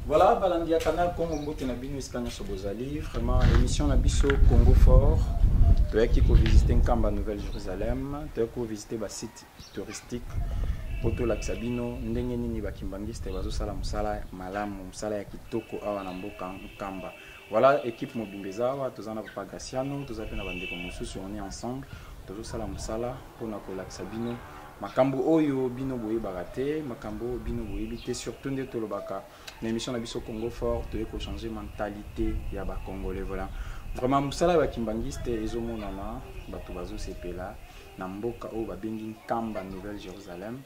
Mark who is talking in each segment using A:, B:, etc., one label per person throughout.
A: Voilà, Balandia Canal Congo Mbote na bino iskanya sobozali. Vraiment, l'émission Nabiso Congo Fort. Tu as qui visiter Nkamba Nouvelle-Jérusalem. Tu as visiter des sites touristiques. Poto Laksabino, ndenge nini bakimbangiste bazo sala musala malamu musala ya kitoko awa na mboka Nkamba. Voilà, équipe Mobimbeza wa tozana Papa Graciano, tozape na bandeko mosusu on est ensemble. Tozo sala musala pona ko Laksabino. Makambo oyo bino boye barate, makambo bino boye bité surtout nde tolobaka. L'émission Nabiso Congo Fort, tu ko changer mentalité ya ba Congolais voilà. Vraiment musala ba kimbangiste ezomonana bato bazo sepela na mboka oyo babengi Nkamba Nouvelle-Jérusalem.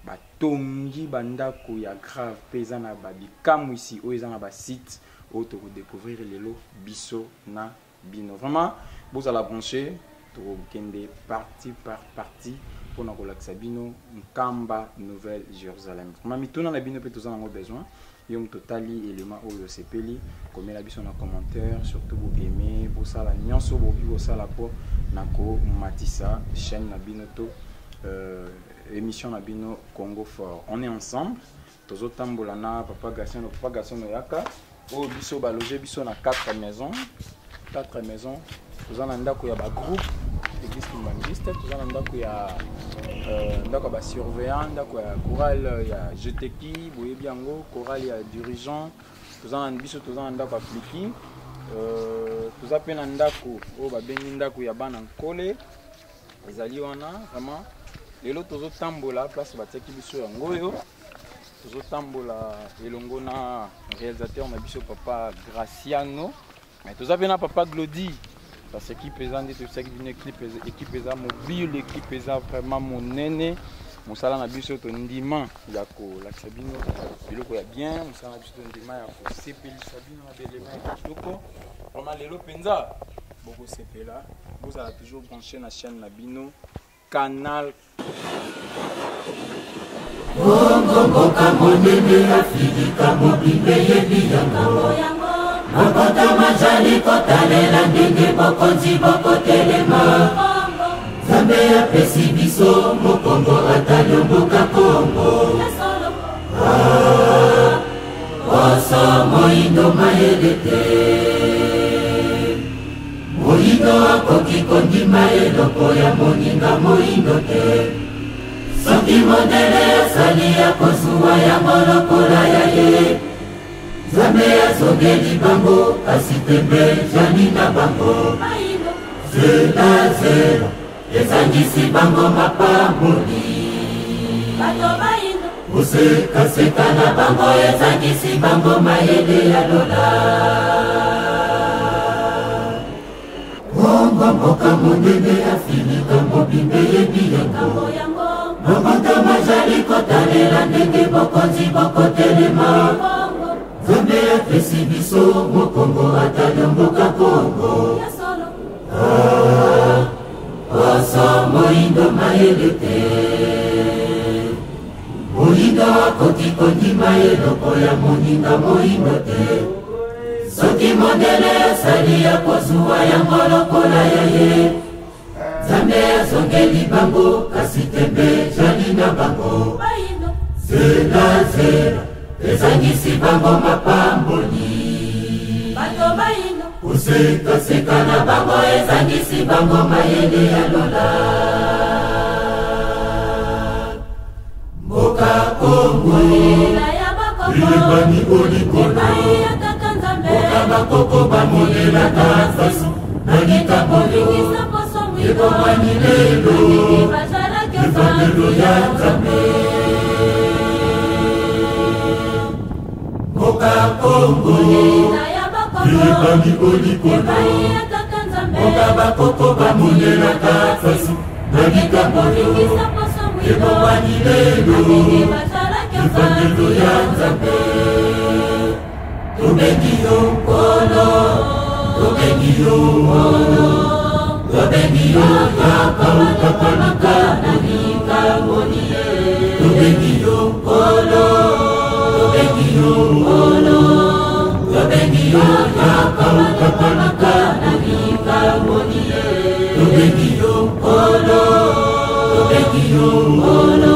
A: Batongi bandako ya grave peza na babikamu ici oyo eza na ba site oyo to découvrir lelo biso na bino. Vraiment vous allez brancher to kende partie par partie pour na kolakisa bino Nkamba Nouvelle-Jérusalem. Vraiment mituna na bino pe tozana ngo besoin yom totali élément oyo sepeli comme la biso na commentaire surtout vous aimer pour ça la nyonso bo sala po na ko matisa chaîne na bino to émission Nabino Congo Fort. On est ensemble. Tozo tambolana Papa Graciano yaka. Oh biso ba loger biso na 4 maisons. 4 maisons. Tozo na ndako ya ba groupe église kimbangiste, tozo na ndako ya ndako ba surveillant, ndako ya chorale ya JTK, boye biango, chorale ya dirigeant. Tozo na biso tozo na ndako appliqué. Tozo pe na ndako o ba bengi ndako ya bana nkole. Ezali wana vraiment lelo tozo tambola place bateki biso yango yo tozo tambola elongo na réalisateur na biso Papa Graciano mais toza pena Papa Glody parce que pesant de cette équipe eza mobile équipe eza vraiment monene mosala na biso to ndima ya ko lakisa bino biloko ya bien mosala na biso to ndima ya ko sepelisa bino na belema ya kitoko vraiment lelo penza boko sepela vous allez toujours brancher na chaîne na bino Canal
B: Bongo boka monene Afrika mobimbe yebi yango Mokota majali kotalela ndenge bokonzi bokotelema Zambe ya pesi biso mokongo atalomboka Kongo Oso moindo mayelete Moindo akoki kondima eloko ya moninga moindo te Soki modele asali ya kozuwa ya molokola ya ye Zambe azongeli bango kasi tembe jani na bango Zela zela ezangisi bango mapamboli Oseka na bango ezangisi bango mayele ya lola Bongo mboka monene Afrika mobimbe yebi yango Mokota majali kotalela ndenge bokonzi bokotelema Zambe apesi biso mokongo atalomboka Kongo Oso moindo mayele te Moindo akoki kondima eloko ya moninga moindo te Soki modele asali ya kozuwa yango lokola ya ye Zambe azongeli bango kasi tembe jali na bango Zela zela ezangisi bango mapamboli Oseka na bango ezangisi bango mayele ya lola Mboka Kongo Ilebani olikolo Mboka bakoko bamonelaka faso Nalikambo Ebomani lelo Evanelo ya Nzambe Mboka Kongo Ilebani olikolo Mboka bakoko bamonelaka faso Nalikambo Ebomani lelo Evanelo ya Nzambe Tobengi yo nkolo Tobengi yo nkolo Tobengi yo yakauka panika nanika monie Tobengi yo nkolo Tobengi yo nkolo Tobengi yo yakauka panika nanika monie Tobengi yo nkolo Tobengi yo nkolo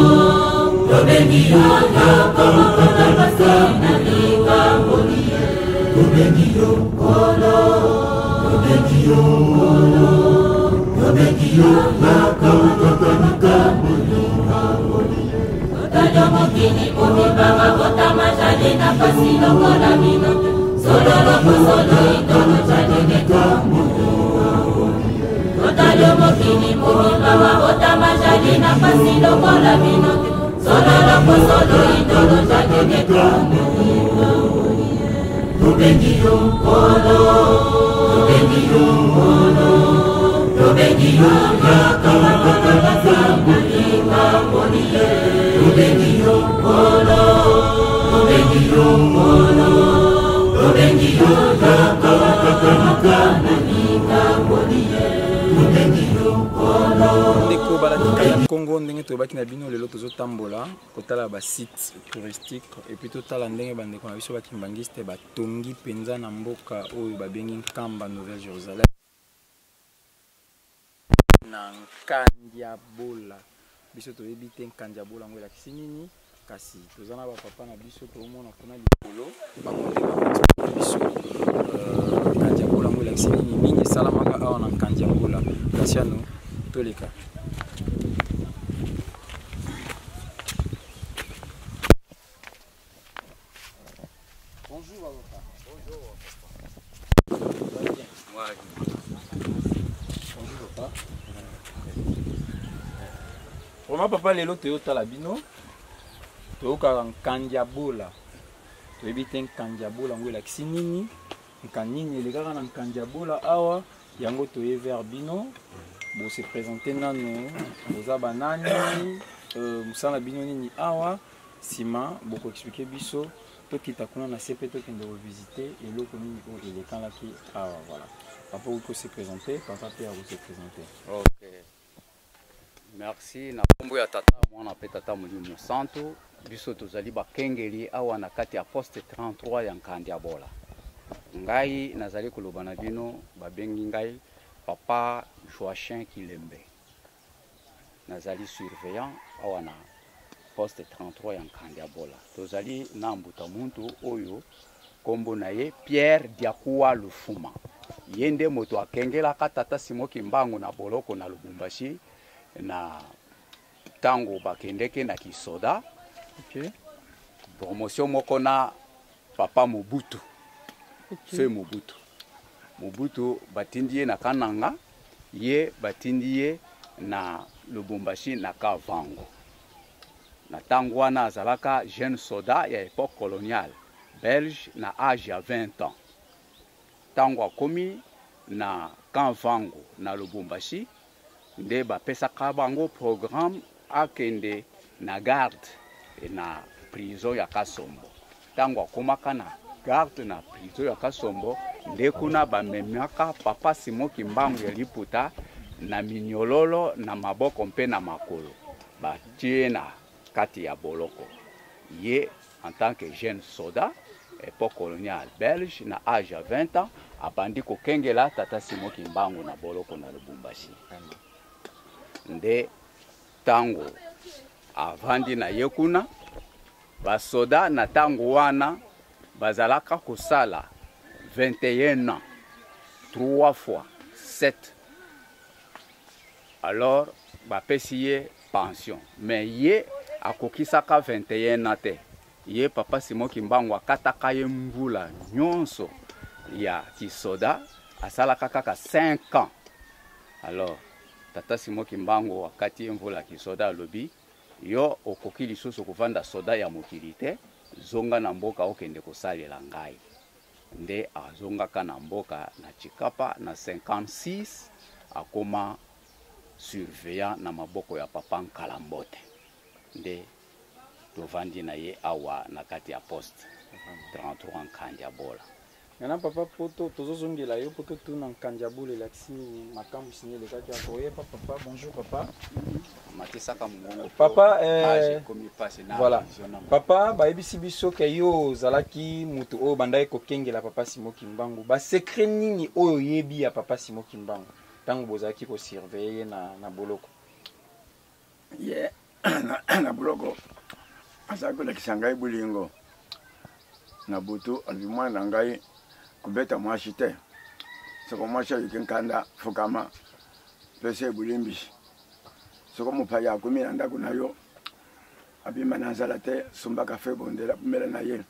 A: Ndeko balatika ya Congo ndenge tobaki na bino lelo tozotambola kotala ba site touristique et puis totala ndenge bandeko na biso bakimbangiste batongi penza na mboka oyo babengi Nkamba Nouvelle Jérusalem na Nkandiabola. Biso toyebi te Nkandiabola ngo elakisi nini, kasi toza na bapapa na biso toomona kuna likolo bango nde baexplike biso Nkandiabola ngo elakisi nini esalamaka awa na Nkandiabola. Kasiano toleka. Bonjour avocat. Bonjour. Bonjour papa. Vraiment papa lelo toyotala bino toyokaka Nkandiabola. Toyebi te Nkandiabola ngo elakisi nini, nkanini elekaka na Nkandiabola awa yango toye vers bino. Bon se présenter nano boza banani musala bino nini awa sima boko expliquer biso tokita kuna na sepe tokende revisiter eloko nini o elekalaki awa. Voilà papa vous se présenter, papa Pierre vous se présenter.
C: Ok, merci. Na kombo ya tata mwana pe tata Mulimo Santo biso tozali bakengeli awa na kati ya poste 33 ya Nkandiabola. Ngai nazali koloba na bino babengi ngai Papa Joachim Kilembe. Nazali surveillant awa na poste 33 ya Nkandiabola. Tozali na mbuta muntu oyo kombo na ye Pierre Diakua Lufuma. Yende moto akengela katata Simoki Mbangu na boloko na Lubumbashi na tango bakendeke na kisoda.
A: OK.
C: Promotion moko na Papa Mobutu. Okay. C'est Mobutu. Mobutu batindie na Kananga, ye batindie na Lubumbashi na Kavango. Na tango wana azalaka jeune soldat ya époque coloniale belge na âge ya 20 ans. Tango akomi na Kavango na Lubumbashi nde bapesaka bango programme akende na garde na prison ya Kasombo. Tango akomaka na garde na prison ya Kasombo nde kuna bamemiaka Papa Simoki Mbangu ya Liputa na minyololo na maboko mpe na makolo batie na kati ya boloko. Ye en tant que jeune soldat époque coloniale belge na âge ya 20 ans abandi kokengela tata Simoki Mbangu na boloko na Lubumbashi. Nde tango avandi na ye kuna basoda na tango wana bazalaka kosala 21 ans 3 fois 7. Alors bapesi ye pension mais ye akokisaka 21 ans te. Ye Papa Simoki Mbangu akataka ye mbula nyonso ya kisoda asalaka kaka 5 ans. Alors tata Simoki Mbangu wakati ye mbula kisoda alobi yo okoki lisusu kovanda soda ya mokili te, zonga na mboka okende kosalela ngai. Nde azongaka na mboka na Chikapa na 56 akoma surveillant na maboko ya Papa Nkalambote. Nde tovandi na ye awa na kati ya poste 33 Nkandiabola.
A: Yana papa poto tozozongela yo poto tuna Nkandiabola elakisi makambo sinye lekaki ya koye papa. Bonjour papa.
C: Matisaka mungongo.
A: Papa
C: voilà.
A: Papa bayebisi biso ke yo zalaki mutu oyo bandai kokengela Papa Simoki Mbangu. Ba secret nini oyo yebi ya Papa Simoki Mbangu tango bozalaki ko surveiller na boloko?
D: Na boloko Asakula kisangai bulingo. Na butu alimwana ngai kubeta mwashite. Soko mwasha yikinkanda fukama pese bulimbi. Soko mupaya kumira ndaku nayo. Abima nazalate sumba kafe bondela kumela na ye.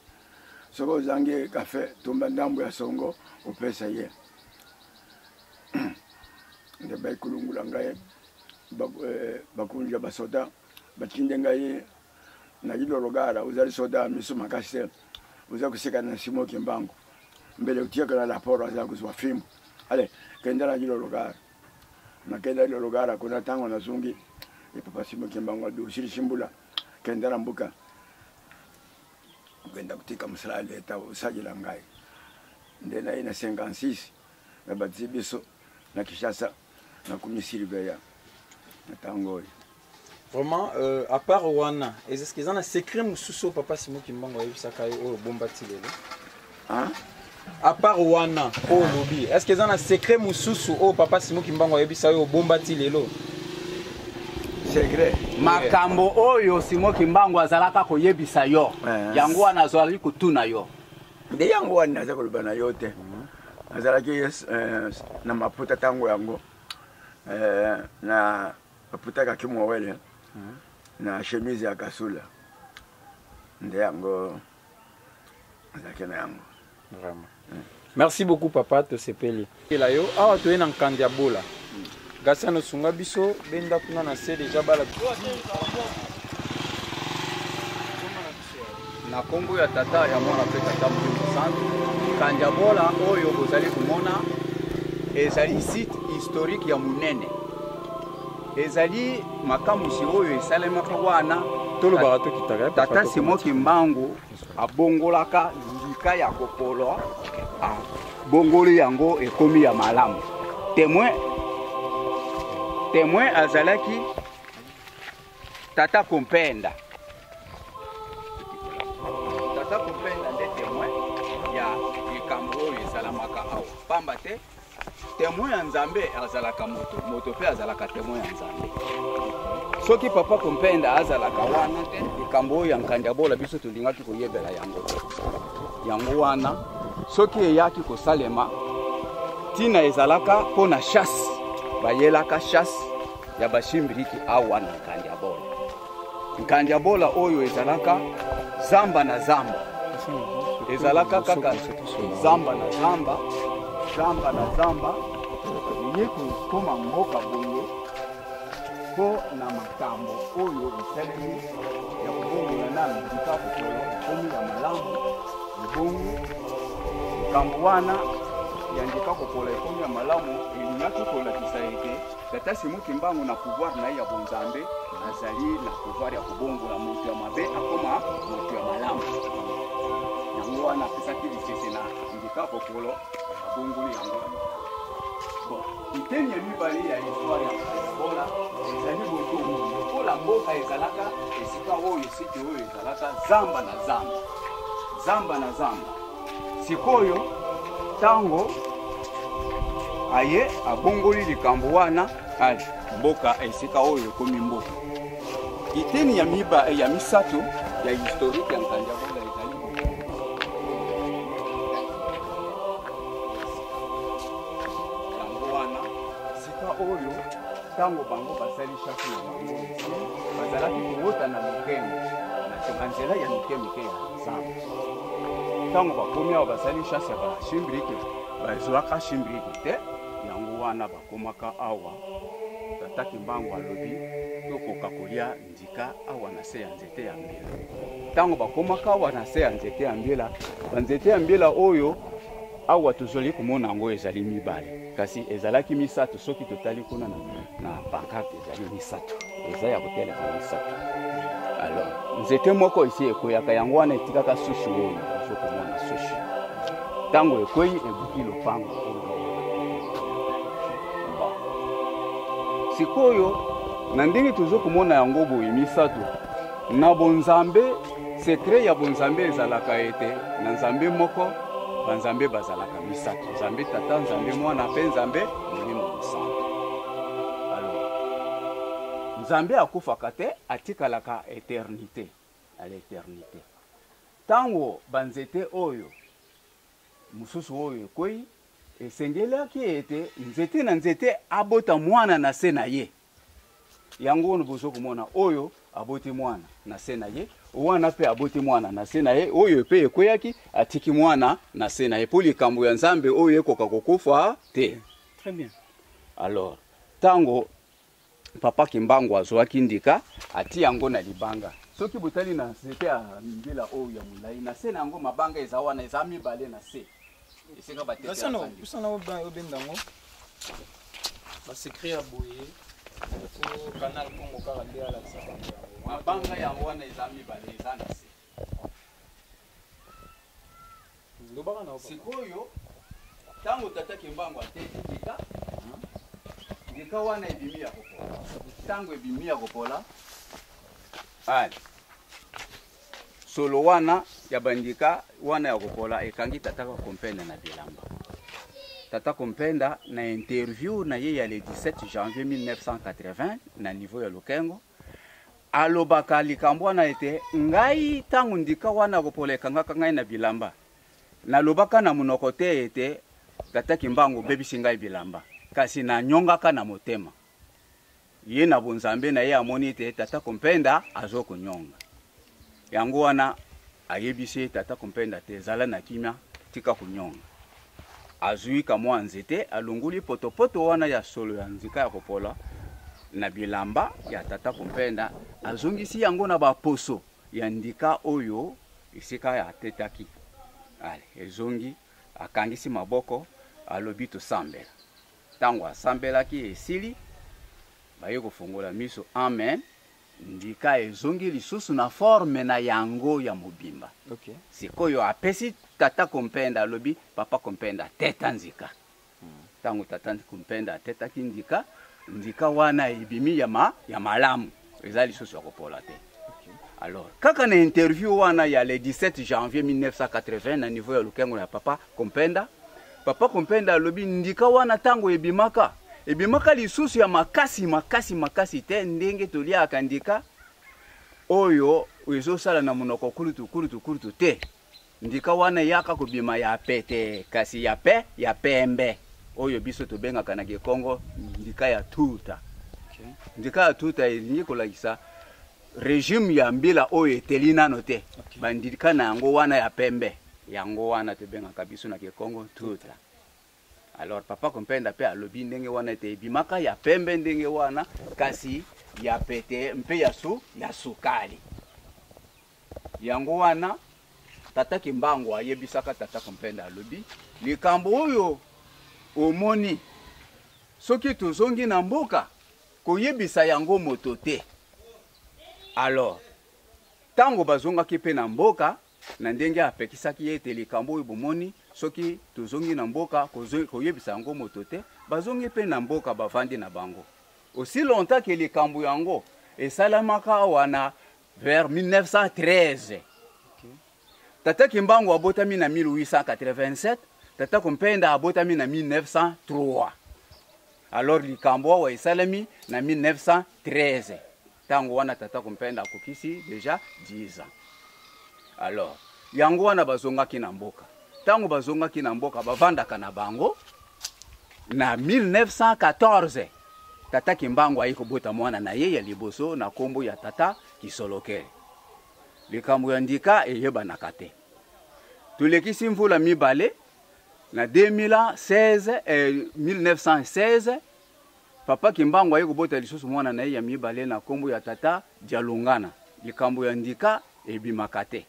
D: Soko zangi kafe tumba ndambu ya songo upesa ye. Ndeba ikulungula ngai bakunja basoda bakinde ngai na yilo rogara uzali soda misuma kastel uza kusika na Simoki Mbango mbele utiaka la raporo aza kuzwa fimu ale kenda la yilo rogara na kenda yilo rogara kuna tango na zungi papa Simoki Mbango do shiri shimbula kenda la mbuka kwenda kutika msala leta usajila ngai ndena ina 56 na badzibiso na Kishasa na kumisilibeya na tango.
A: Vraiment, à part Wana, est-ce qu'ils ont un secret Moussousso, papa Simoki Mbango, et ça caille au bombatilé?
D: Hein?
A: À part Wana, au lobby, est-ce qu'ils ont un secret Moussousso, oh papa Simoki Mbango, et ça au bombatilé?
D: Secret.
C: Makambo oyo Simoki Mbango azalaka koyebisa yo. Yango wana zwali kutuna yo.
D: De yango wana za kolubana yote. Azalaki na maputa tango yango. Na maputa ka kimwele. Na chemise ya kasula. Nde yango azalaki na yango.
A: Vraiment. Merci beaucoup papa to sepeli. Ela yo awa to ena nkandia bola. Gasa no sunga biso benda kuna na se deja bala.
C: Na Kongo ya tata ya mwana pe tata mu centre kanja bola oyo bozali kumona ezali site historique ya munene ezali makamusi oyo esalemaka wana
A: Tolo barato kitaka
C: tata Simoki Mbango abongolaka lika ya kopolo bongoli yango ekomi ya malamu témoin azalaki tata Kompenda nde témoin ya likambo oyo esalamaka awa pamba te témoin ya Nzambe azalaka moto pe azalaka témoin ya Nzambe soki papa Kompenda azalaka wana te likambo oyo ya nkanda bola biso tulingaki koyebela yango wana soki eyaki kosalema tina ezalaka mpona chasse bayelaka chasse ya bashimbiriki awa na nkanda bola oyo ezalaka zamba na zamba ezalaka kaka zamba na zamba ye kokoma mboka boye mpo na makambo oyo esalemi ya kobongola na ndika kokola ekomi ya malamu ebongo likambo wana ya ndika kokola ekomi ya malamu elingaki kolakisa ete tata Simoki Mbango na pouvoir na ye ya bonzambe azali na pouvoir ya kobongola moto ya mabe akoma moto ya malamu yango wana apesaki lisese na ndika kokolo abongoli yango. Bon, iteni ya mibale ya histoire ya bola ezali botongo lokola mboka ezalaka esika oyo site oyo ezalaka zamba na zamba sikoyo tango aye abongoli likambo wana mboka esika oyo ekomi mboka. Iteni ya misato ya historique ya nkanda bola ezali oyo tango bango basali chaque na bango bazalaki kowota na mikenge na nzela ya mike ya zamba tango bakomi awa basali chasse ya bashimbiriki bazwaka shimbiriki te yango wana bakomaka awa tata Mbango alobi tokoka kolia ndika awa na se ya nzete ya mbila tango bakomaka awa na se ya nzete ya mbila banzete ya mbila oyo awa tozoli komona yango ezali mibale kasi ezalaki misato soki totali kuna na pancarte ezali misato eza ya koteleka misato. Alors nzete moko isi ekoyaka yango wana etikaka sushi oyo ozokomona sushi tango ekoyi ebuki lopango sikoyo na ndenge tozokomona yango boye misato na bonzambe secret ya bonzambe ezalaka ete na nzambe moko banzambe bazalaka misato nzambe tata nzambe mwana pe nzambe molimo mosantu. Alors nzambe akufaka te atikalaka eternité à l'éternité. Tango banzete oyo mususu oyo koi esengelaki ete nzete na nzete abota mwana na se na ye. Yango ono bozo komona oyo aboti mwana na se na ye, wana pe aboti mwana na se na ye, oyo pe ekoyaki atiki mwana na se na ye po likambo ya Nzambe oyo ekoka kokufa te. Très bien. Alors, tango papa Kimbangu azwaki ndika ati yango na libanga. Soki botali na nzete ya mbila oyo ya mulai na se na yango mabanga eza wana eza mibale na se. Esika batete.
A: Usana obendango. Ba secret ya boye. Au canal Congo Carandé à la
C: mabanga ya wana eza mibale eza na se. Sikoyo tango tata Kimbangu ateki ndika ndika wana ebimi ya kopola. Tango ebimi ya kopola ali solo wana ya bandika wana ya kopola ekangi tata Kompenda na bilamba. Tata Kompenda na interview na ye ya le 17 janvier 1980 na niveau ya Lukengo alobaka likambo na ete ngai tangu ndika wana kopola ekangaka ngai na bilamba na lobaka na munoko te ete tata Kimbangu bebisi ngai bilamba kasi na nyongaka na motema ye na bonzambe na ye amoni te tata Kompenda azo kunyonga yango wana ayebisi tata Kompenda te zala na kimia tika kunyonga azui kamwa nzete alunguli potopoto wana ya solo ya nzika ya kopola na bilamba ya tata Kompenda azungisi yango na baposo ya ndika oyo isika ya tetaki ale ezongi akangisi maboko alobi to sambela tango asambelaki esili baye kofungola miso amen ndika ezongi lisusu na forme na yango ya mobimba.
A: Okay.
C: Sikoyo apesi tata Kompenda alobi papa Kompenda teta nzika. Tango tata Kompenda teta kindika ndika wana ibimi ya malamu eza lisusu ya kopola te.
A: Okay.
C: Alors kaka na interview wana ya le 17 janvier 1980 na niveau ya Lukengo ya papa Kompenda alobi ndika wana tango ebimaka lisusu ya makasi te ndenge tolia akandika oyo ezosala na munoko kulutu te ndika wana yaka kobima ya pete kasi ya pembe oyo biso tobengaka na Kongo ndika ya tuta.
A: Okay.
C: Ndika ya tuta elingi kolakisa regime ya mbila oyo eteli nano te.
A: Okay.
C: Bandika na yango wana ya pembe yango wana tobengaka biso na Kongo tuta. Alors papa Kompenda pe alobi ndenge wana te bimaka ya pembe ndenge wana kasi ya pete mpe ya sukali. Yango wana tata Kimbangu ayebisaka tata Kompenda alobi likambo oyo omoni soki tozongi na mboka koyebisa yango moto te. Alors tango bazongaki pe na mboka na ndenge apekisaki ete likambo oyo bomoni soki tozongi na mboka koyebisa yango moto te bazongi pe na mboka bavandi na bango. Aussi longtemps que likambo yango esalamaka wana vers 1913.
A: Okay.
C: Tata Kimbangu abotami na 1887, tata Kompenda abotami na 1903. Alors likambo wa esalami na 1913. Tango wana tata Kompenda akokisi déjà 10 ans. Alors yango wana bazongaki na mboka. Tango bazongaki na mboka bavandaka na bango na 1914 tata Kimbangu ayiko bota mwana na ye ya liboso na kombo ya tata Kisolokele. Likambo ya ndika eyebanaka te. Tulekisi mvula mibale na 1916 papa Kimbangu ayiko bota lisusu mwana na ye ya mibale na kombo ya tata Dialungana. Likambo ya ndika ebimaka te.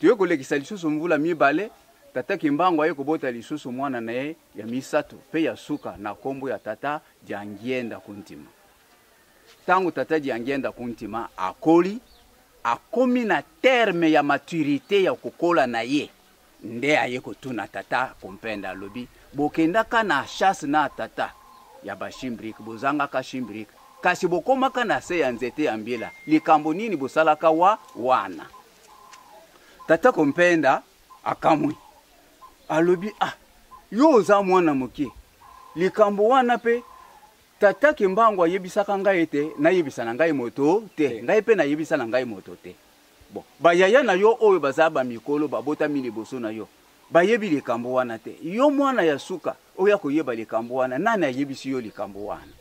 C: Tuyo kolekisa lisusu mvula mibale tata Kimbangu ayeko bota lisusu mwana na ye ya misato pe ya suka na kombo ya tata Diangienda kuntima. Tango tata Diangienda kuntima akomi na terme ya maturité ya kokola na ye nde ayeko tuna tata Kompenda alobi bokendaka na chasse na tata ya bashimbrik bozangaka shimbrik kasi bokomaka na se ya nzete ya mbila likambo nini bosalaka wana. Tata Kompenda akamwi alobi yo za mwana moke likambo wana pe tata Kimbangu ayebisaka ngai ete nayebisa na ngai moto te ngai pe nayebisa na ngai moto te bon bayaya na yo oyo bazaba mikolo babota mili boso na yo bayebi likambo wana te yo mwana ya suka oya koyeba likambo wana nani ayebisi yo likambo wana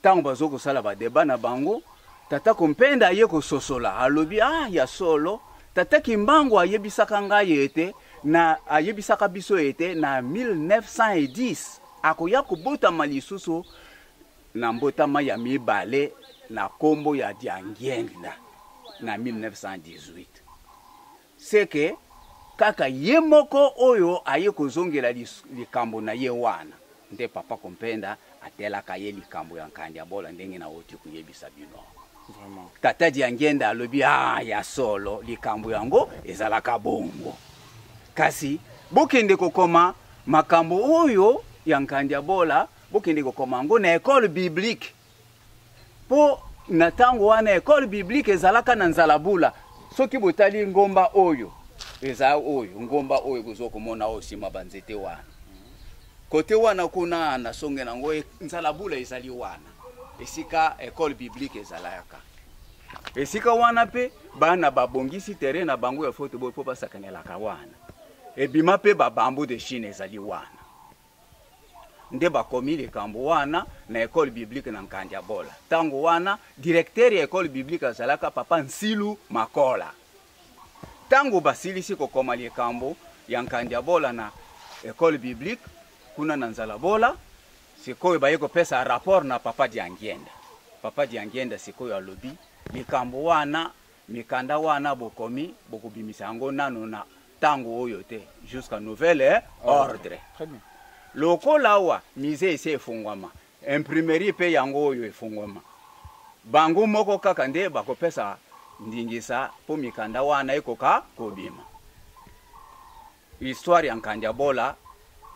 C: tango bazoko sala ba deba na bango tata Kompenda aye ko sosola alobi ya solo tata Kimbangu ayebisaka ngai ete na ayebisaka biso ete na 1910 akoya kobotama lisusu na mbotama ya mibale na kombo ya Diangienda na 1918 seke kaka ye moko oyo aye kozongela likambo na ye wana nde papa Kompenda atelaka ye likambo ya Nkandiabola ndenge na oti kuyebisa bino
A: Vraiment.
C: tata Diangienda alobi ya solo likambo yango ezalaka bongo kasi bokende kokoma makambo oyo ya Nkandiabola bokende kokoma ngo na école biblique po na tango wana école biblique ezalaka na Nzalabula soki botali ngomba oyo eza oyo ngomba oyo bozokomona osima banzete wana kote wana kuna na songe na ngo Nzalabula ezali wana esika école biblique ezalaka esika wana pe bana babongisi terrain na bango ya football po basakanelaka wana ebima pe babambu de Chine ezali wana nde bakomi likambo wana na école biblique na Nkandiabola tango wana directeur ya école biblique azalaka papa Nsilu Makola tango basilisi kokoma likambo ya Nkandiabola na école biblique kuna na Nzalabola sikoyo baye kopesa rapport na papa Diangienda sikoyo alobi likambo wana mikanda wana bokomi bokubimisa yango nano na tango oyo te jusqu'à nouvel ordre.
A: Très bien.
C: Lokola wa mise ese efungwama imprimerie pe yango oyo efungwama bango moko kaka nde bakopesa ndingisa po mikanda wana ekoka kobima histoire ya Nkandiabola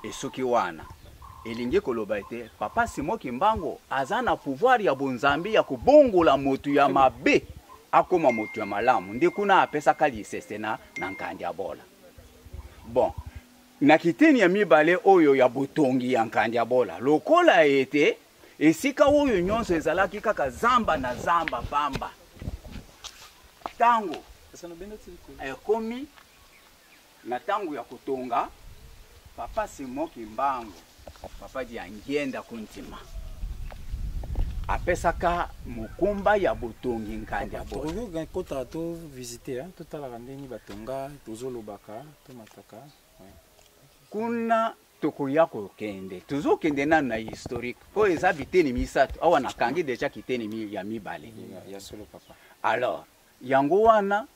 C: esuki wana elingi koloba ete papa Simon Kimbangu azana pouvoir ya bonzambi ya kubongola motu ya mabe akoma motu ya malamu ndi kuna apesaka lisese na Nkandiabola bon na kiteni ya mibale oyo ya botongi ya Nkandiabola lokola ete esika oyo nyonso ezalaki kaka zamba na zamba pamba tango ekomi na tango ya kutonga papa Simon Kimbangu papa Diangienda kuntima apesaka mukumba ya botongi Nkandiabola
A: Tozo kota to visiter hein totala ndeni batonga tozo lobaka to mataka
C: kuna tokoya kokende tozokende nanu na historique po eza biteni misato awa nakangi deja kiteni ya mibale
A: ya solo papa.
C: Alors yango wana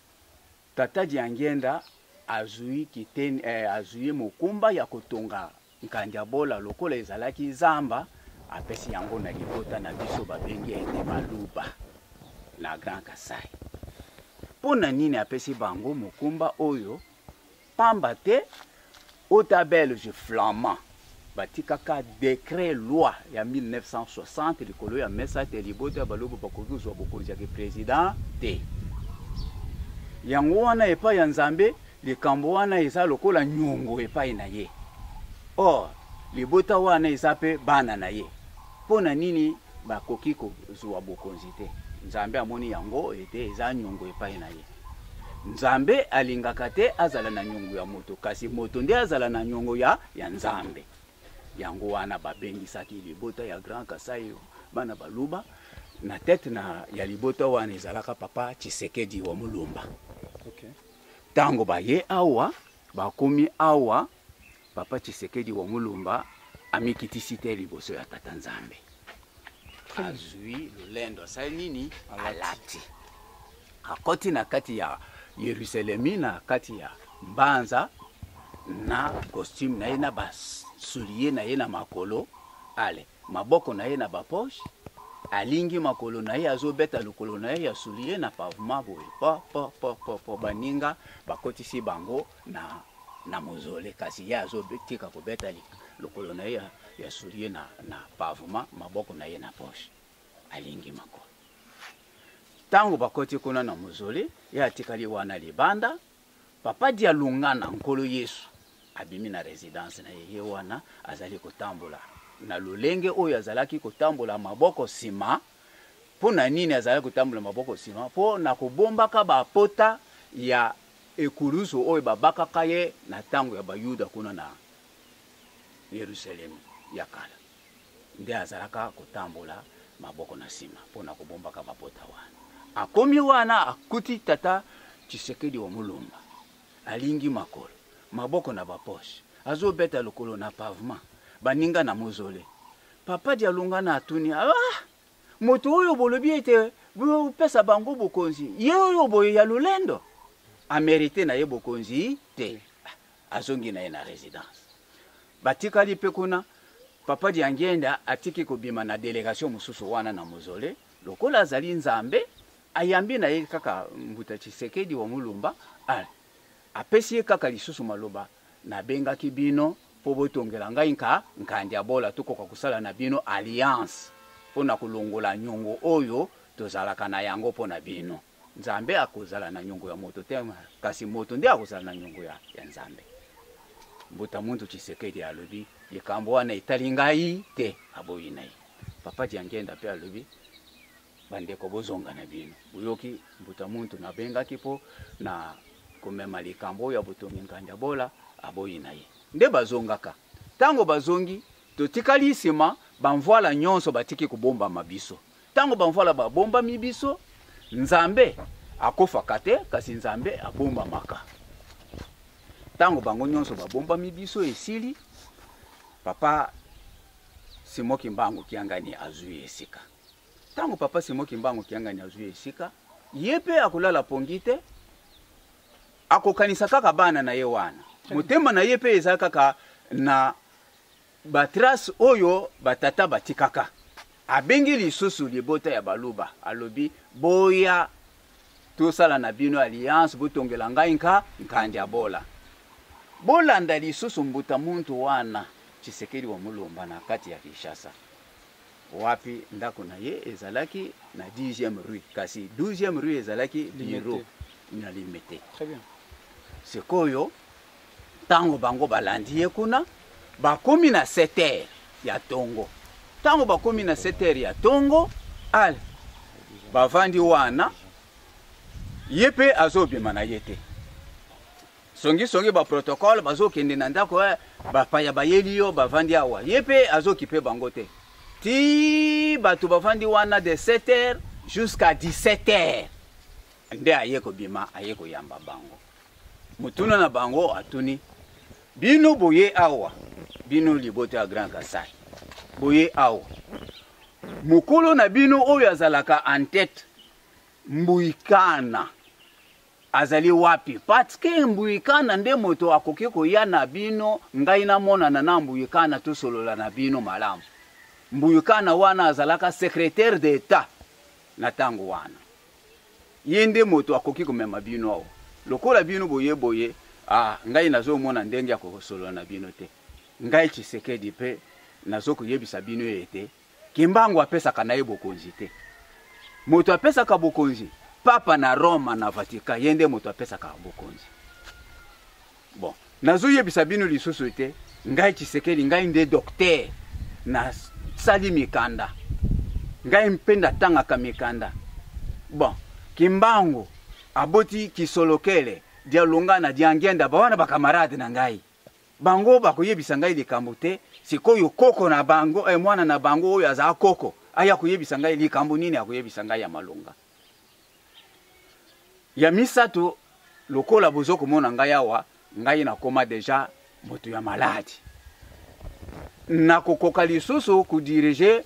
C: tata Diangienda azui kiteni azui mukumba ya kotonga Nkandiabola lokola ezalaki zamba apesi yango na libota na biso babengi ete Baluba na Grand Kasai pona nini apesi bango mukumba oyo pamba te Ota Belge flamand batikaka décret loi ya 1960 likolo ya mesa te libota Baluba bakokuzwa bokonzi ya président te yango wana epai ya Nzambe likambo wana eza lokola nyongo epai na ye or libota wana eza pe bana na ye pona nini bakoki kozwa bokonzi te Nzambe amoni yango ete eza nyongo epai na ye Nzambe alingaka te azala na nyongo ya moto kasi moto nde azala na nyongo ya Nzambe yango wana babengisaki libota ya Grand Kasai bana Baluba na tete na ya libota wana ezalaka papa Tshisekedi wa Mulumba.
A: Okay.
C: Tango baye awa bakomi awa papa Tshisekedi wa Mulumba amikitisi te liboso ya tata Nzambe azui lulendo sa nini alati akoti na kati ya Yerusalemi na kati ya mbanza na costume na ye na basulier na ye na makolo ale maboko na ye na bapoche alingi makolo na ye azobeta lokolo na ye ya soulier na pavement boye po baninga bakotisi bango na mozole kasi ye azobetika kobeta lokolo na ye ya soulier na pavement maboko na ye na poche alingi makolo tango bakoti kuna na mozole ye atikali wana libanda papa Dialungana nkolo Yesu abimi na résidence na ye wana azali kotambola na lolenge oyo azalaki kotambola maboko sima pona nini azala kutambola maboko nsima po na kobombaka bapota ya ekulusu oyo babakaka ye na ntango ya bayuda kuna na Yerusalemu ya kala nde azalaka kotambola maboko na nsima mpona kobombaka bapota wana. Akomi wana akuti tata Tshisekedi wa Mulumba alingi makolo maboko na baposhe azobeta lokolo na pavement baninga na mozole. Papa Dialunga na atuni moto oyo bolobi ete pesa bango bokonzi ye oyo boye ya lolendo amerite na ye bokonzi te azongi na ye na résidence. Batikali pe kuna Papa Diangenda atiki kobima na délégation mususu wana na mozole lokola azali nzambe ayambi na ye kaka Mbuta Tshisekedi wa Mulumba apesi ye kaka lisusu maloba na benga kibino po botongela ngai nkandi abola tukoka kusala na bino alliance pona kulongola nyongo oyo tozalaka na yango pona bino. Nzambe akozala na nyongo ya moto te kasi moto nde akozala na nyongo ya nzambe. Mbuta muntu Tshisekedi alobi likambo wana etali ngai te aboyi na ye. Papa Diangenda pe alobi bandeko bozonga na bino buyoki Mbuta muntu na benga kipo na komema likambo ya botongi nkandi abola aboyi na ye nde bazongaka. Tango bazongi totikali nsima bamvoala nyonso batiki kubomba mabiso. Tango bamvoala babomba mibiso nzambe akofaka te kasi nzambe abomba maka. Tango bango nyonso babomba mibiso esili Papa Simoki Mbangu Kiangani azui esika. Tango Papa Simoki Mbangu Kiangani azui esika yepe akulala pongite akokanisa kaka bana na ye wana motema na yepe eza kaka na batras oyo batata batikaka. Abengi lisusu libota ya baluba alobi boya tosala na bino alliance botongela ngai nkandi abola. Bolanda lisusu Mbuta muntu wana Tshisekedi wa Mulumba na kati ya Kinshasa wapi ndako na ye ezalaki na 10e rue kasi 12e rue ezalaki bureau na limité.
A: Très bien.
C: Sekoyo tango bango balandi ye kuna bakomi na 7h ya tongo. Tango bakomi na 7h ya tongo bavandi wana yepe azobima na yete. Songi ba protocole bazokende na ndako bapaya bayeli yo bavandi awa yepe azokipe bango te. Ti batu bavandi wana de 7h jusqu'à 17h nde ayeko bima ayeko yamba bango. Mutuna na bango atuni bino boye awa bino libote ya Grand Kasai boye awa mukulu na bino oyo azalaka en tête Mbuikana azali wapi parce que Mbuikana nde moto akoki koya na bino ngai na mona na Mbuikana tosolola na bino malamu. Mbuikana wana azalaka secrétaire d'état na tango wana yende moto akoki komema bino awa lokola bino boye ngai nazo mona ndenge ya kosolola na bino te. Ngai Tshisekedi pe nazo koyebisa bino ete Kimbangu apesaka na ye bokonzi te. Moto apesaka bokonzi Papa na Roma na Vatican yende moto apesaka bokonzi. Bon, nazo yebisa bino lisusu ete ngai Tshisekedi ngai nde docteur na sali mikanda. Ngai mpenda tangaka mikanda. Bon, Kimbangu aboti kisolokele Dialunga na Diangenda bawana bakamarade na ngai. Bango bakoyebisa ngai likambo te. Sikoyo koko na bango mwana na bango oyo aza koko aya kuyebisa ngai likambo nini akuyebisa ngai ya malonga. Ya misato lokola bozoko mona ngai awa ngai na koma deja moto ya maladi. Na kokoka lisusu ku diriger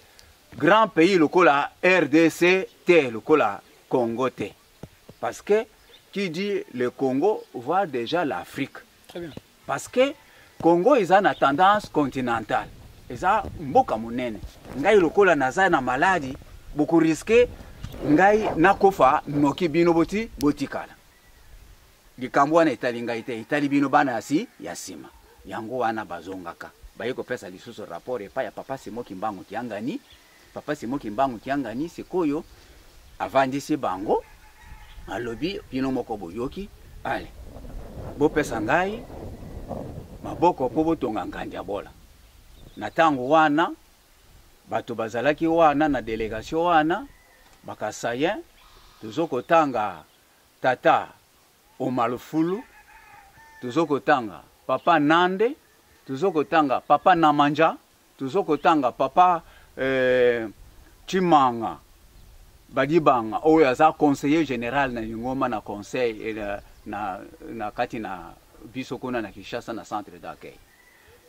C: grand pays lokola RDC te lokola Congo te. Parce que qui dit le Congo voit déjà l'Afrique.
A: Très bien.
C: Parce que Congo eza na tendance continentale. Eza mboka munene. Ngai lokola naza na maladi boku riske ngai nakofa noki bino botikala. Likambo wana etali ngai te etali bino bana ya sima. Yango wana bazongaka. Bayeko pesa lisusu rapport epa ya Papa Simoki Mbangu Kiangani. Papa Simoki Mbangu Kiangani sikoyo avandisi bango alobi bino moko boyoki ale bo pesa ngai maboko po botonga nkandi abola. Na tango wana bato bazalaki wana na délégation wana bakasayen tozokotanga tata Omalufulu, tozokotanga papa Nande, tozokotanga papa Namanja, tozokotanga papa Chimanga Badibanga oyo aza conseiller général na Ngoma na conseil na kati na biso kuna na Kinshasa na centre d'accueil.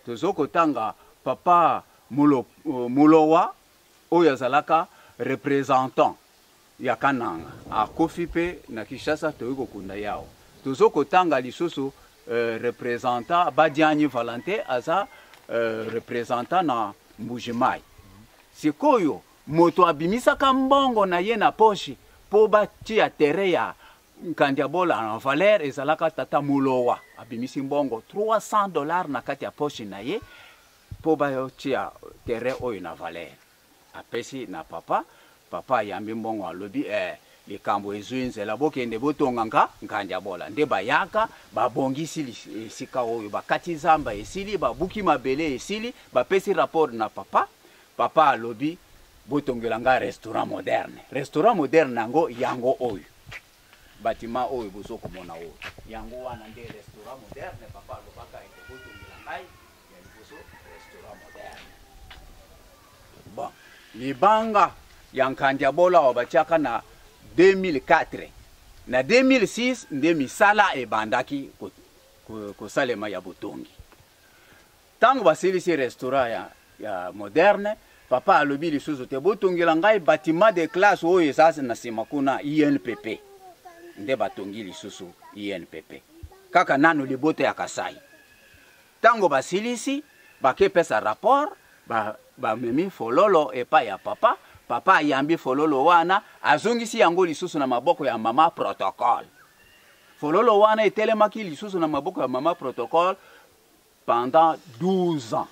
C: Tozokotanga papa Mulowa oyo azalaka représentant ya Kananga akofi pe na Kinshasa toyiko kunda yao. Tozokotanga lisusu représentant Badiani Valentin aza représentant na Mbujimai. Sikoyo moto abimisaka mbongo na ye na poshi po batia tere ya Nkandiabola en valeur ezalaka tata Mulowa abimisi mbongo $300 na kati ya poshi na ye po batia tere oyo na valeur apesi na papa yambi mbongo alobi likambo ezwi nzela bokende botonganga Nkandiabola nde bayaka babongisi esika oyo bakati zamba esili babuki mabele esili bapesi rapport na papa alobi botongela restaurant moderne nango yango oyo bâtiment oyo bozokomona oyo yango wana nde restaurant moderne papa alobaka ete botongela ngai ya liboso restaurant moderne. Bon, libanga ya Nkandiabola wabatiaka na 2004 na 2006 nde misala ebandaki kosalema ya botongi. Tango basilisi restaurant ya moderne papa alobi lisusu te botongela ngai bâtiment de classe oyo sasa na sima kuna INPP nde batongi lisusu INPP kaka nano libote ya Kasai. Tango basilisi bakepesa rapport bamemi fololo epa ya papa yambi fololo wana azongisi yango lisusu na maboko ya mama protocole. Fololo wana etelemaki lisusu na maboko ya mama protocole pendant 12 ans.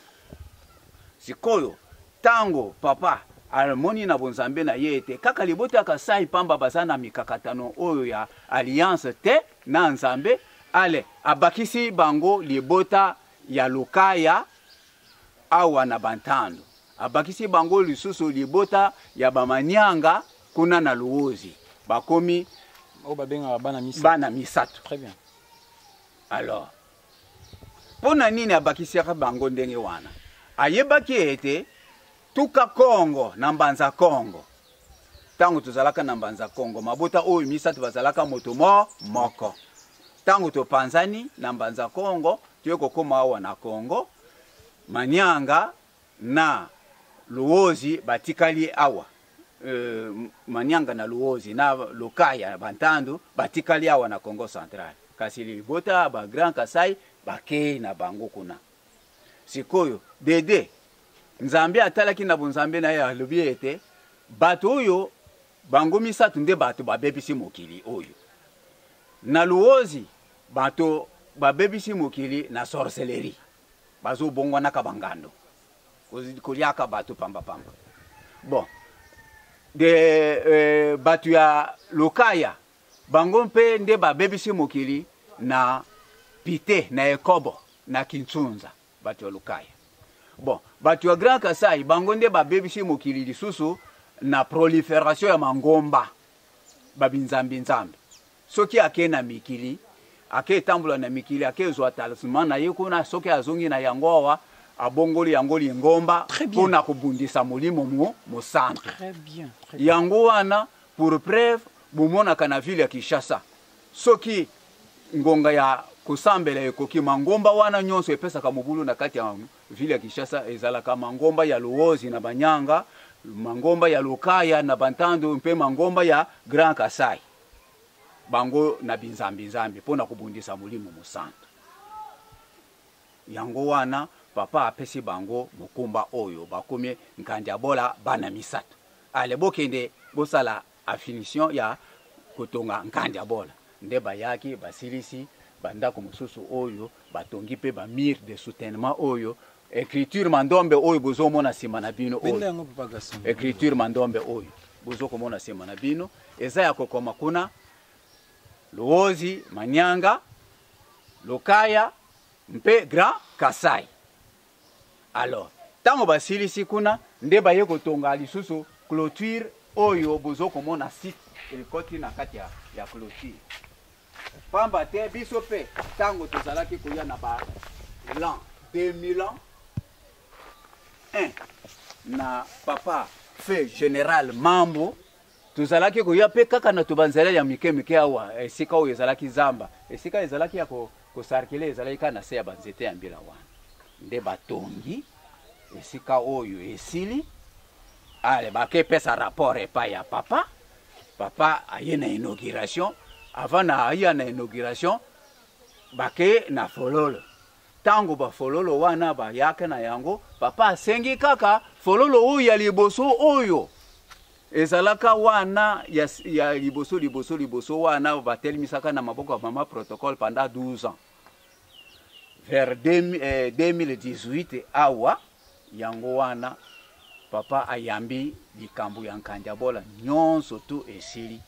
C: Sikoyo tango papa almoni na bonzambe na yete kaka libote ya Kasai pamba bazana mikakatano oyo ya alliance te na nzambe ale abakisi bango libota ya Lukaya awa na Bantando abakisi bango lisusu libota ya Bamanyanga kuna na Luozi bakomi bana misato.
A: Très bien.
C: Alors pona nini abakisi bango ndenge wana ayebaki ete tuka Kongo na Mbanza Kongo tango tozalaka na Mbanza Kongo mabota oyo misatu bazalaka moto moko tango topanzani na Mbanza Kongo tuyeko koma awa na Kongo Manyanga na Luozi batikali awa Manyanga na Luozi na Lukaya Bantando batikali awa na Kongo Central kasi libota ba Grand Kasai bakei na bango kuna. Sikoyo dede nzambe atalaki na bonzambe na ya alobi ete bato oyo bango misatu nde bato babebisi mokili oyo na Luozi bato babebisi mokili na sorcellerie bazo bongwana ka bangando koliaka bato pamba. Bon de bato ya Lukaya bango mpe nde babebisi mokili na Pite na Ekobo na Kinsunza bato ya Lukaya. Bon, bato ya Grand Kasai bango nde babebisi mokili lisusu na proliferation ya mangomba babinzambi. Soki ake na mikili ake tambula na mikili ake zwa talisman na yekuna soki azongi na yangowa abongoli yangoli ngomba pona kubundisa molimo mo centre.
A: Très bien.
C: Yango wana pour preuve bomona kana ville ya Kinshasa soki ngonga ya kusambela ekoki mangomba wana nyonso epesaka mobulu na kati ya ville ya Kinshasa ezalaka mangomba ya Luozi na Banyanga, mangomba ya Lukaya na Bantando mpe mangomba ya Grand Kasai bango na binzambi pona kubundisa mulimo musantu. Yango wana papa apesi bango mukumba oyo bakomye Nkandiabola bana misatu ale bokende bosala affinition ya kotonga Nkandiabola nde bayaki basilisi bandako mosusu oyo batongi pe ba mire de soutènement oyo écriture mandombe oyo bozomona sima na bino oyo écriture mandombe oyo bozokomona sima na bino eza ya kokoma kuna Luozi, Manyanga, Lukaya mpe Grand Kasai. Alors tango basilisi kuna nde baye kotonga lisusu clôture oyo bozoko mona site ekoti na kati ya clôture pamba te biso pe tango tozalaki koya na ba l'an 2000 ans na papa fait général Mambo tozalaki koya pe kaka na tobanzela ya mike awa esika oyo ezalaki zamba esika ezalaki ya kosarkele ezalaki kana se ya banzete ya mbila wana nde batongi esika oyo esili ale bakepesa rapport epai ya papa aye na inauguration avant na aya na inauguration bake na fololo tango ba fololo wana bayaka na yango papa asengi kaka fololo oyo ya liboso oyo ezalaka wana ya liboso wana batelimisaka na maboko ya mama protocole pendant 12 ans vers 2018 awa yango wana papa ayambi likambo ya Nkandiabola nyonso tu esili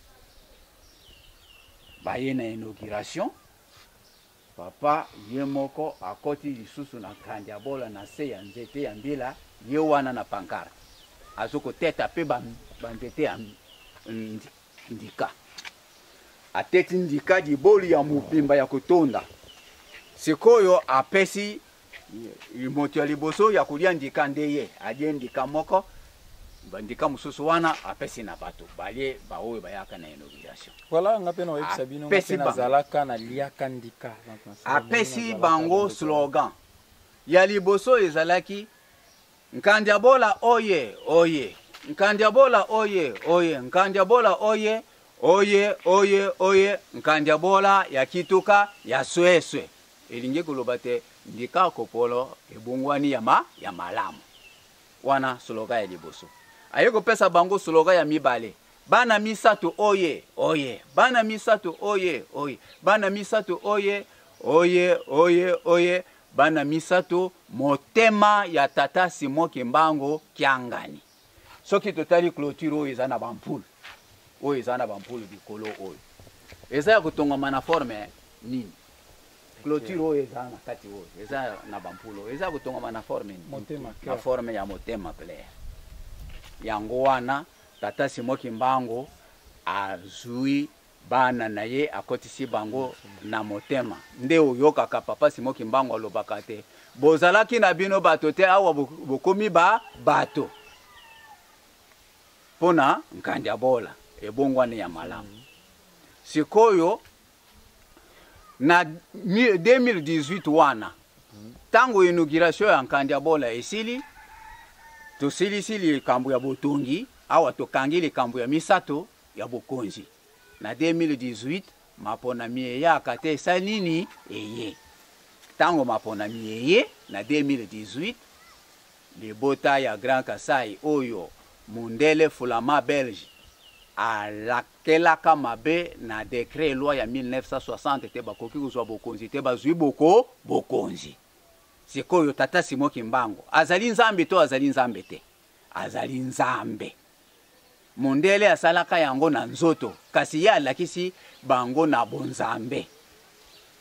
C: baye na inauguration papa ye moko akoti lisusu na Nkandiabola na se ya nzete ya mbila ye wana na pancarte azoko teta pe banzete ya ndika ateti ndika diboli ya mupimba ya kotonda sikoyo apesi moto ya liboso ya kulia ndika ndeye adie ndika moko bandika mususu wana apesi na bato balie baoyo bayaka na inauguration
A: voilà ngape na webisa bino ngape na zalaka na liaka ndika
C: apesi bango slogan ya liboso ezalaki Nkandiabola oye oye Nkandiabola oye oye Nkandiabola oye oye oye oye Nkandiabola ya kituka ya sweswe elinge koloba te ndika kopolo ebungwani ya malamu wana slogan ya liboso ayeko pesa bango slogan ya mibale bana misato oye oye bana misato oye oye bana misato oye oye oye oye bana misato motema ya tata Simon Kimbangu Kiangani soki totali clôture oyo eza na bampule oyo eza na bampule bikolo oyo eza ya kotongama na forme nini clôture oyo eza na kati oyo eza na bampule oyo eza ya kotongama na forme nini na forme ya motema plaire yango wana tata Simon Kimbangu azui bana na ye akotisi bango na motema nde oyokaka papa Simon Kimbangu alobaka te bozalaki na bino bato te awa bokomi bato pona Nkandiabola ebongwani ya malamu sikoyo na 2018 wana tango inauguration ya Nkandiabola esili tosilisili likambo ya botongi awa tokangi likambo ya misato ya bokonzi na 2018 maponami eyaka te esa nini eye tango maponami eye na 2018 libota ya Grand Kasai oyo Mundele Fulama Belge alakelaka mabe na décret loi ya 1960 te bakoki kozwa bokonzi te bazwi bokonzi sikoyo tata Simon Kimbangu azali nzambe to azali nzambe te azali nzambe Mundele asalaka yango na nzoto kasi ye alakisi bango na bonzambe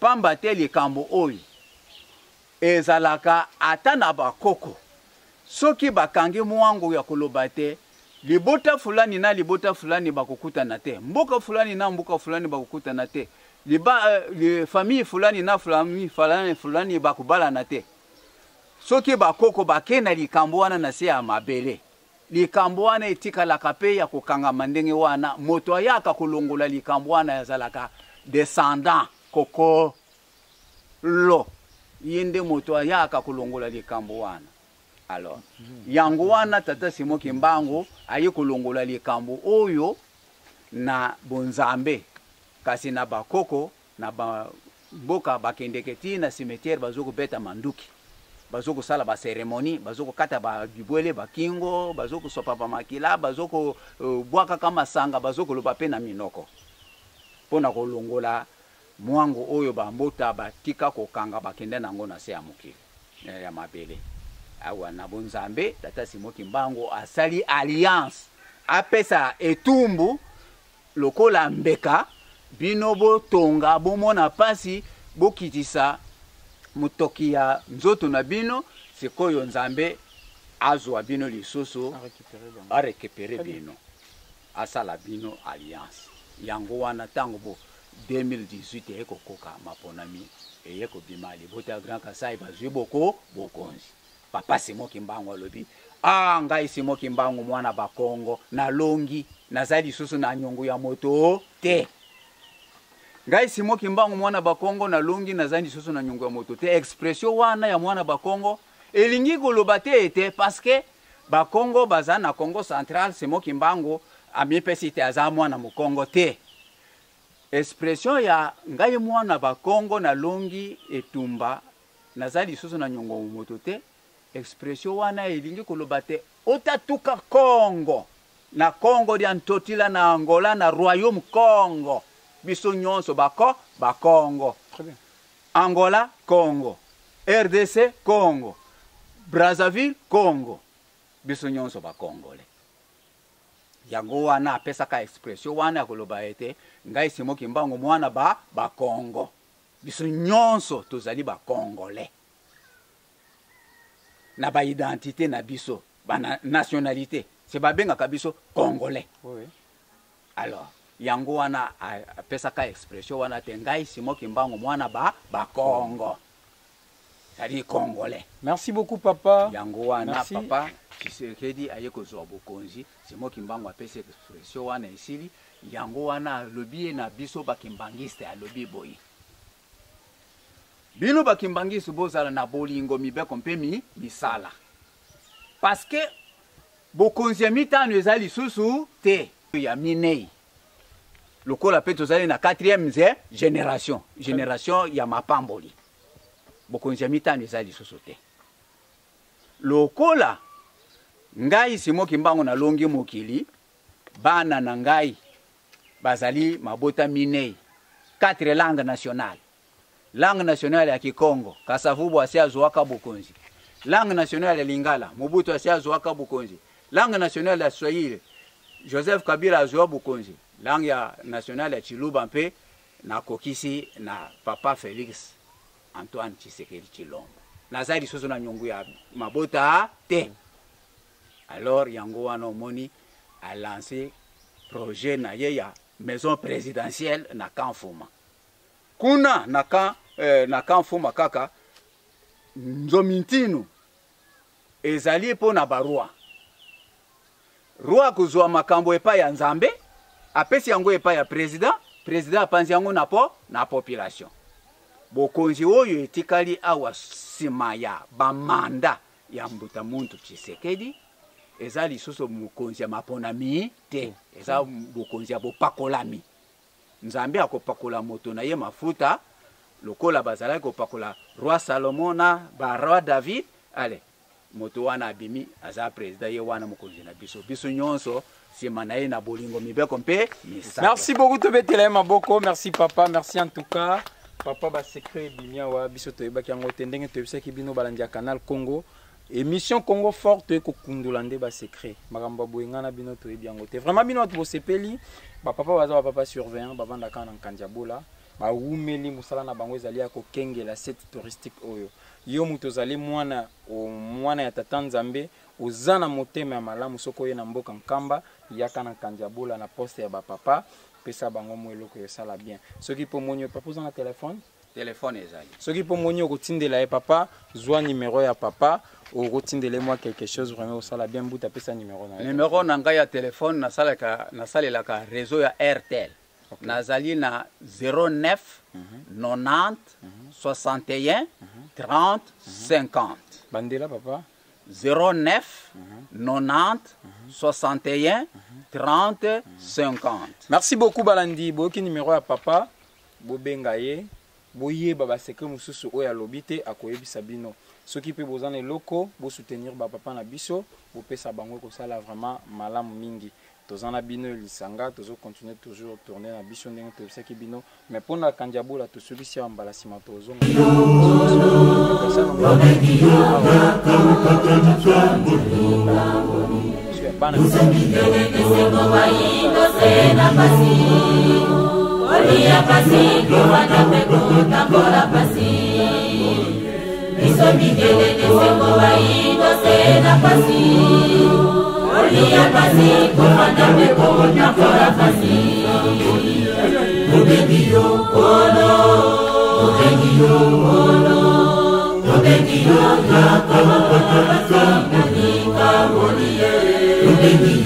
C: pamba te likambo oyo ezalaka ata na bakoko soki bakangi mwango ya koloba te libota fulani na libota fulani bakokutana te mboka fulani na mboka fulani bakokutana te famille fulani na famille fulani bakubalana te soki bakoko bakena likambo wana na se ya mabele likambo wana etikalaka pe ya kokangama ndenge wana moto ayaka kolongola likambo wana yazalaka descendant koko lo yende moto ayaka kolongola likambo wana alors yango wana tata Simon Kimbangu aye kolongola likambo oyo na bonzambe kasi na bakoko na mboka bakendeketi na cimetière bazoko beta manduki bazoko sala ba cérémonie bazoko kata ba bibwele bakingo bazoko sopa pa makila bazoko bwaka kama sanga bazoko loba pe na minoko pona kolongola mwango oyo bambota batika kokanga bakende nango na se ya mokili ya mabele awa na bonzambe tata Simon Kimbangu asali alliance apesa etumbu lokola mbeka bino botonga bomona pasi bokitisa mutoki ya nzoto na bino sikoyo nzambe azwa bino lisusu a récupérer bino asala bino alliance yango wana tango bo 2018 eko koka maponami eko bimali bota Grand Kasai bazwi boko bokonzi papa Simon Kimbangu alobi ngai Simon Kimbangu mwana bakongo na longi nazali susu na nyongo ya moto te ngai Simon Kimbangu mwana bakongo na longi nazali susu na nyongo ya moto te expression wana ya mwana bakongo elingi koloba te ete parce que bakongo baza na Congo Central Simon Kimbangu amipesi te aza mwana mukongo te expression ya ngai mwana bakongo na longi etumba nazali susu na nyongo moto te expression wana elingi koloba te otatuka Congo na Congo dia ntotila na Angola na Royaume Congo biso nyonso bakongo très bien Angola Congo RDC Congo Brazzaville Congo biso nyonso bakongole yango wana apesaka expression wana koloba ete ngai Simon Kimbangu mwana bakongo biso nyonso tozali bakongole na ba identité na biso ba nationalité c'est ba benga biso congolais oui alors yango wana apesaka expression wana te ngai Simon Kimbangu mwana bakongo c'est-à-dire congolais.
A: Merci beaucoup papa.
C: Yango wana papa Tshisekedi ayeko zo bokonzi Simon Kimbangu apesa expression wana isili yango wana lobi na biso bakimbangiste alobi boyi bino bakimbangisi bozala na bolingo mibeko mpe misala parce que bokonzi ya mitano ezali susu te ya minei lokola pe tozali na 4e génération ya mapamboli bokonzi ya mitano ezali susu te lokola ngai Simon Kimbangu na longi mokili bana na ngai bazali mabota minei 4 langues nationales langue nationale ya Kikongo Kasavubu asiazoaka bokonzi langue nationale ya Lingala Mobutu asiazoaka bokonzi langue nationale ya Swahili Joseph Kabila azoa bokonzi langue ya nationale ya Chiluba mpe na kokisi na papa Félix Antoine Tshisekedi Tshilombo nazali soso na nyongo ya mabota te alors yango wana omoni a lancé projet na ye ya maison présidentielle na Kanfuma kuna na Kanfuma kaka nzomintinu ezali po na barua roi kuzwa makambo epa ya Nzambe apesi yango epa ya président apanzi yango na population bokonzi oyo etikali awa sima ya bamanda ya mbuta muntu Tshisekedi eza lisusu mokonzi ya maponami te eza bokonzi ya bopakolami Nzambe akopakola moto na ye mafuta lokola bazalaki kopakola roi Salomon na roi David ale moto wana abimi aza président ye wana mokonzi na biso nyonso sima na ye na bolingo mibeko mpe misala. Merci
A: beaucoup tobetela maboko, merci papa, merci en tout cas papa ba secret bimia wa biso toyebaki yango te ndenge toyebisaki bino balandi ya Canal Congo émission Congo forte ko kundulande ba secret makambo boyengana bino toyebi yango te vraiment bino to sepeli ba papa baza ba papa surveillant ba banda kana Kandiabola ba umeli musala na bango ezali ya ko kengela site touristique oyo yo muto zali mwana ya tata Nzambe uzana motema ya malamu soko ye na mboka nkamba yaka na Kandiabola na poste ya ba papa pesa bango mweloko yosala bien soki po monyo papa uzana
C: téléphone ezali
A: soki po monyo kotindela ye papa zwa numéro ya papa ou rotindele moi quelque chose vraiment osala bien buta pesa numéro
C: na ngai ya téléphone nasalelaka réseau ya RTL okay. Nazali na 09 90 61 30 50
A: bandela papa
C: 09 90 61 30 50.
A: Merci beaucoup balandi boki numéro ya papa bobenga ye boye baba secret mususu oya lobite akoyebisa bino soki pe bozana loko bo soutenir ba papa na biso bo pesa bango ko sala vraiment malamu mingi tozana bino lisanga tozo continuer toujours tourner na biso ndenge to saki bino mais pour na Kandiabola to solution ya mbala sima tozo
B: Olia basi kufanda weko na fora basi Ubengiyo ono Ubengiyo ono Ubengiyo ya kama kwa kama Monika Monie Ubengiyo